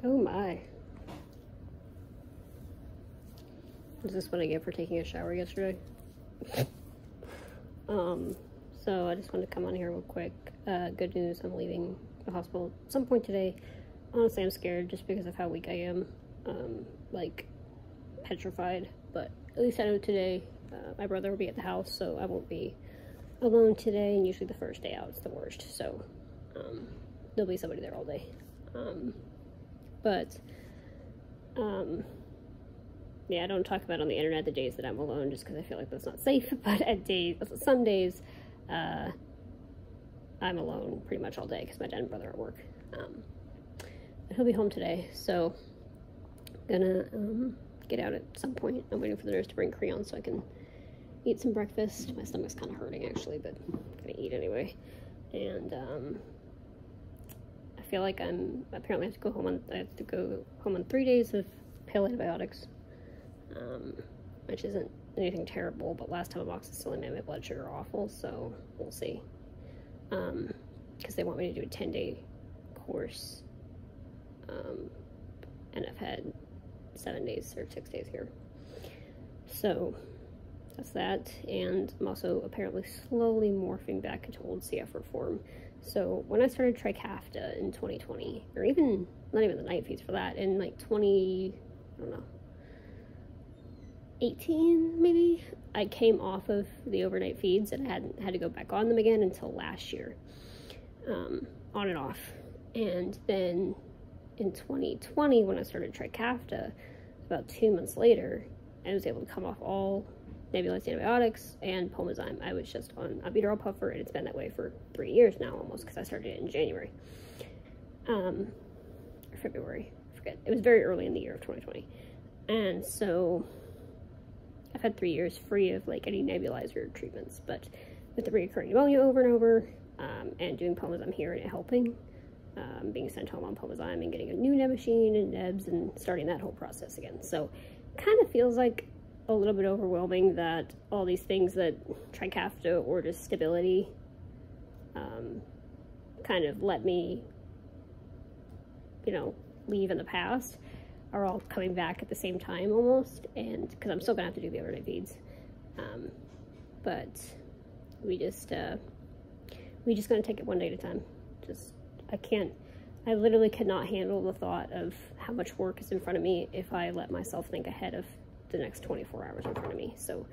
Oh my. Is this what I get for taking a shower yesterday? So I just wanted to come on here real quick. Good news, I'm leaving the hospital at some point today. Honestly, I'm scared just because of how weak I am. Like, petrified. But at least I know today my brother will be at the house, so I won't be alone today. And usually the first day out is the worst, so there'll be somebody there all day. Yeah, I don't talk about on the internet the days that I'm alone just because I feel like that's not safe, but some days, I'm alone pretty much all day because my dad and brother are at work. He'll be home today, so I'm gonna get out at some point. I'm waiting for the nurse to bring Creon so I can eat some breakfast. My stomach's kind of hurting actually, but I'm gonna eat anyway. And I feel like I have to go home on 3 days of pill antibiotics. Which isn't anything terrible, but last time amoxicillin made my blood sugar awful, so we'll see. Because they want me to do a 10-day course, and I've had 7 days or 6 days here. So that's that, and I'm also apparently slowly morphing back into old CF form. So when I started Trikafta in 2020, or even, not even the night feeds for that, in like 18 maybe, I came off of the overnight feeds and hadn't had to go back on them again until last year, on and off. And then in 2020, when I started Trikafta, about 2 months later, I was able to come off all nebulized antibiotics and Pulmozyme. I was just on albuterol puffer, and it's been that way for 3 years now almost, because I started it in January, or February, I forget. It was very early in the year of 2020, and so I've had 3 years free of like any nebulizer treatments, but with the recurring pneumonia over and over, and doing Pulmozyme here and it helping, being sent home on Pulmozyme and getting a new neb machine and nebs and starting that whole process again. So kind of feels like a little bit overwhelming that all these things that Trikafta or just stability kind of let me, leave in the past are all coming back at the same time almost, and because I'm still gonna have to do the overnight feeds, but we just gonna take it one day at a time. I literally cannot handle the thought of how much work is in front of me if I let myself think ahead of the next 24 hours in front of me. So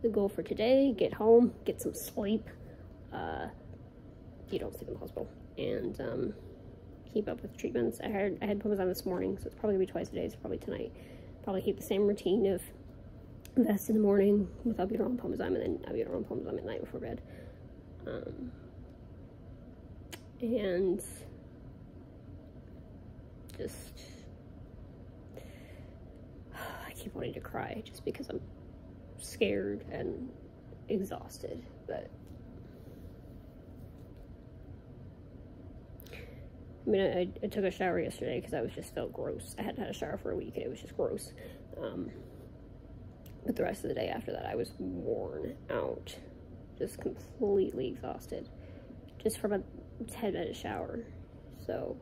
the goal for today: get home, get some sleep, you don't sleep in the hospital, and keep up with treatments. I had Pulmozyme this morning, so it's probably gonna be twice a day. So probably tonight, probably keep the same routine of vest in the morning with albuterol and Pulmozyme, and then albuterol and Pulmozyme at night before bed. And just, I keep wanting to cry just because I'm scared and exhausted, but I mean, I took a shower yesterday because I felt gross. I hadn't had a shower for a week and it was just gross. But the rest of the day after that, I was worn out, just completely exhausted, just from a 10-minute shower. So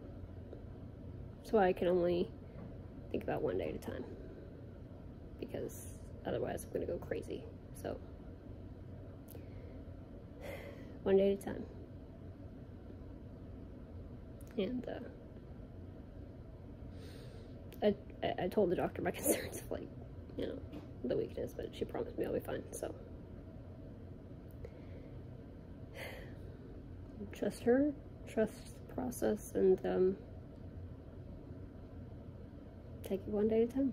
I can only think about one day at a time, because otherwise I'm gonna go crazy. So one day at a time. And I told the doctor my concerns of, like, the weakness, but she promised me I'll be fine. So trust her, trust the process, and take it one day at a time.